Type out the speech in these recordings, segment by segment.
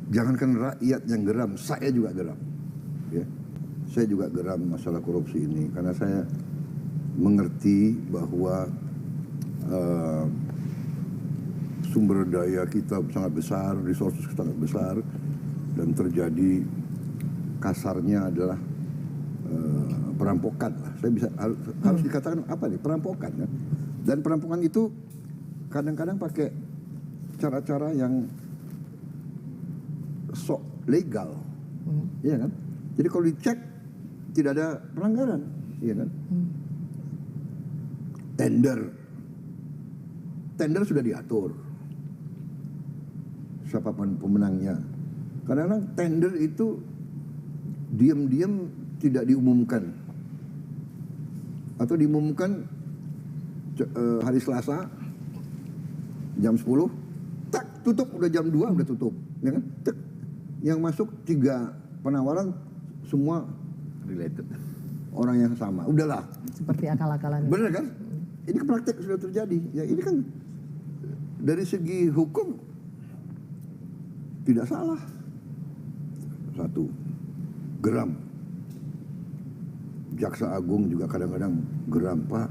Jangankan rakyat yang geram, saya juga geram. Ya. Saya juga geram masalah korupsi ini karena saya mengerti bahwa sumber daya kita sangat besar, resources sangat besar, dan terjadi kasarnya adalah perampokan lah. Saya bisa harus dikatakan apa nih, perampokan kan. Dan perampokan itu kadang-kadang pakai cara-cara yang sok legal, iya kan? Jadi kalau dicek tidak ada pelanggaran, iya kan? Tender sudah diatur, siapapun pemenangnya. Kadang-kadang tender itu diam-diam tidak diumumkan, atau diumumkan hari Selasa jam 10, tak tutup udah jam 2 udah tutup, ya kan? Tak, yang masuk 3 penawaran semua Related. orang yang sama, udahlah. Seperti akal-akalan. Bener kan? Ini praktek sudah terjadi. Ya ini kan dari segi hukum tidak salah. Satu, geram. Jaksa Agung juga kadang-kadang geram, Pak.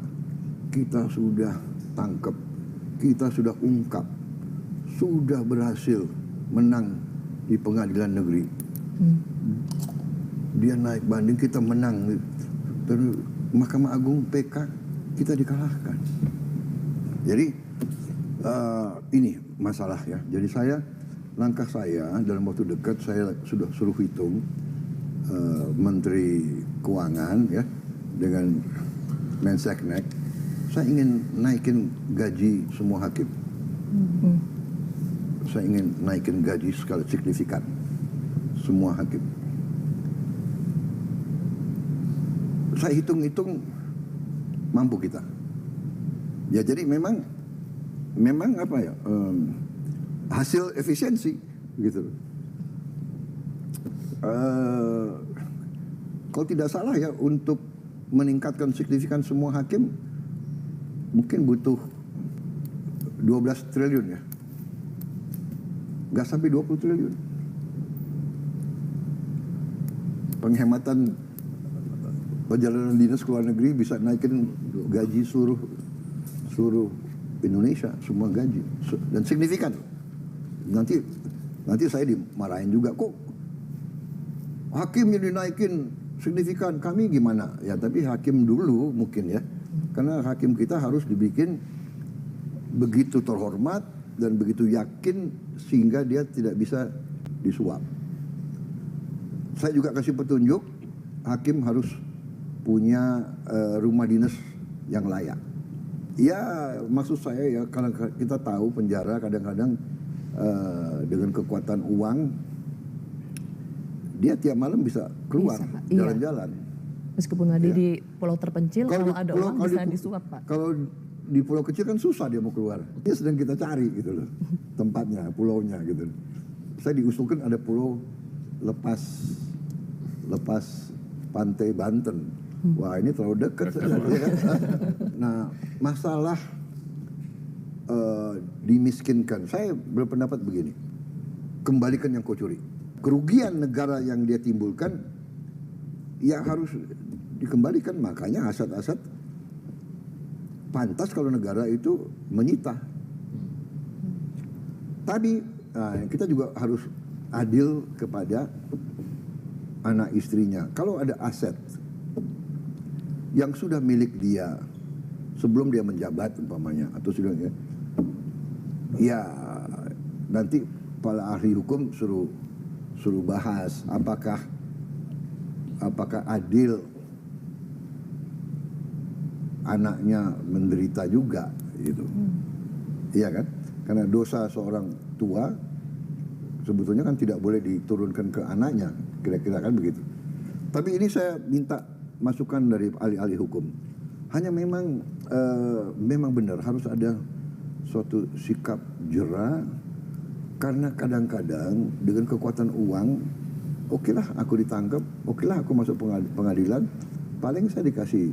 Kita sudah tangkap, kita sudah ungkap, sudah berhasil menang di pengadilan negeri. Dia naik banding, kita menang. Terus Mahkamah Agung PK kita dikalahkan. Jadi ini masalah ya. Jadi langkah saya dalam waktu dekat saya sudah suruh hitung Menteri Keuangan ya dengan Menseknek. Saya ingin naikin gaji semua hakim. Saya ingin naikin gaji skala signifikan semua hakim. Saya hitung-hitung mampu kita. Ya jadi memang apa ya, hasil efisiensi gitu. Kalau tidak salah ya, untuk meningkatkan signifikan semua hakim mungkin butuh 12 triliun ya. Gak sampai 20 triliun. Penghematan perjalanan dinas ke luar negeri bisa naikin gaji seluruh Indonesia, semua gaji, dan signifikan. Nanti saya dimarahin juga, kok hakim yang dinaikin signifikan, kami gimana? Ya tapi hakim dulu mungkin ya, karena hakim kita harus dibikin begitu terhormat dan begitu yakin sehingga dia tidak bisa disuap. Saya juga kasih petunjuk, hakim harus punya rumah dinas yang layak. Ya maksud saya ya, karena kita tahu penjara kadang-kadang dengan kekuatan uang dia tiap malam bisa keluar jalan-jalan. Meskipun ada di pulau terpencil, kalau ada uang bisa disuap, Pak. Kalau di pulau kecil kan susah dia mau keluar. Dia sedang kita cari gitu loh, tempatnya, pulaunya gitu. Saya diusulkan ada pulau lepas pantai Banten. Wah ini terlalu dekat. Nah masalah dimiskinkan, saya berpendapat begini, kembalikan yang kau curi. Kerugian negara yang dia timbulkan ya harus dikembalikan. Makanya aset-aset pantas kalau negara itu menyita. Tapi kita juga harus adil kepada anak istrinya. Kalau ada aset yang sudah milik dia sebelum dia menjabat umpamanya, atau sudah ya nanti para ahli hukum suruh bahas apakah adil anaknya menderita juga gitu. Iya kan? Karena dosa seorang tua sebetulnya kan tidak boleh diturunkan ke anaknya, kira-kira kan begitu. Tapi ini saya minta masukan dari ahli-ahli hukum. Hanya memang benar harus ada suatu sikap jera, karena kadang-kadang dengan kekuatan uang, okelah aku ditangkap, okelah aku masuk pengadilan, paling saya dikasih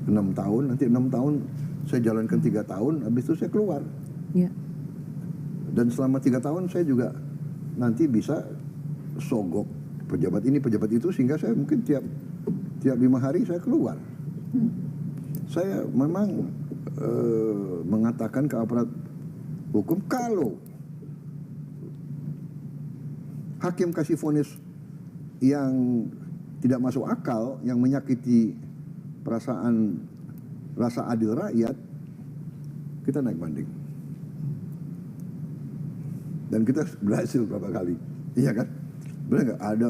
6 tahun, nanti 6 tahun saya jalankan 3 tahun, habis itu saya keluar. Ya. Dan selama 3 tahun saya juga nanti bisa sogok pejabat ini pejabat itu, sehingga saya mungkin tiap 5 hari saya keluar. Saya memang mengatakan ke aparat hukum, kalau hakim kasih vonis yang tidak masuk akal, yang menyakiti perasaan rasa adil rakyat, kita naik banding. Dan kita berhasil berapa kali, iya kan? Benar nggak? Ada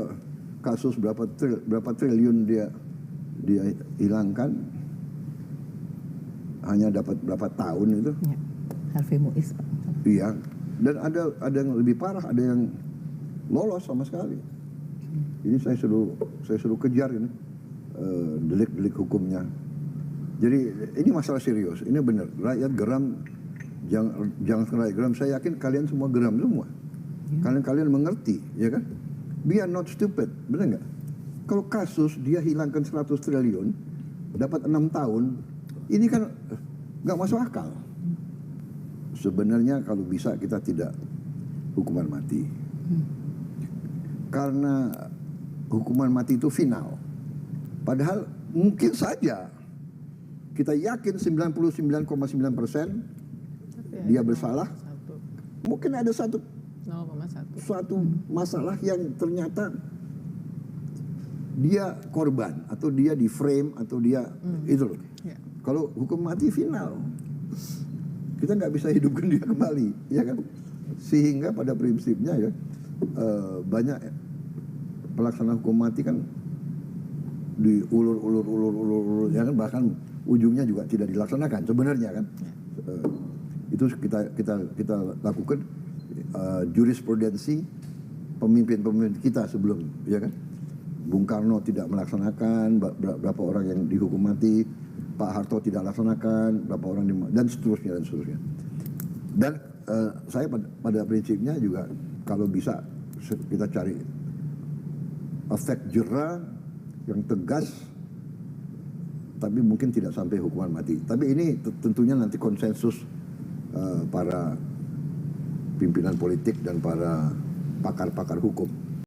kasus berapa triliun dia hilangkan, hanya dapat berapa tahun itu? Ya, Harvey Muiz, Pak. Iya. Dan ada yang lebih parah, ada yang lolos sama sekali. Ini saya suruh kejar ini delik-delik hukumnya. Jadi ini masalah serius, ini benar. Rakyat geram, jangan rakyat geram. Saya yakin kalian semua geram semua. Kalian mengerti, ya kan? We are not stupid, benar nggak? Kalau kasus dia hilangkan 100 triliun, dapat 6 tahun, ini kan nggak masuk akal. Sebenarnya kalau bisa kita tidak hukuman mati. Karena hukuman mati itu final. Padahal mungkin saja kita yakin 99,9% dia bersalah. Mungkin ada satu masalah yang ternyata dia korban, atau dia di frame, atau dia itu loh. Kalau hukum mati final, kita nggak bisa hidupkan dia kembali, ya kan? Sehingga pada prinsipnya ya banyak pelaksana hukum mati kan diulur, ya kan, bahkan ujungnya juga tidak dilaksanakan sebenarnya kan. Itu kita lakukan jurisprudensi pemimpin kita sebelum, ya kan. Bung Karno tidak melaksanakan, berapa orang yang dihukum mati, Pak Harto tidak laksanakan, berapa orang dan seterusnya. Dan saya pada prinsipnya juga kalau bisa kita cari efek jera yang tegas, tapi mungkin tidak sampai hukuman mati. Tapi ini tentunya nanti konsensus para pimpinan politik dan para pakar-pakar hukum.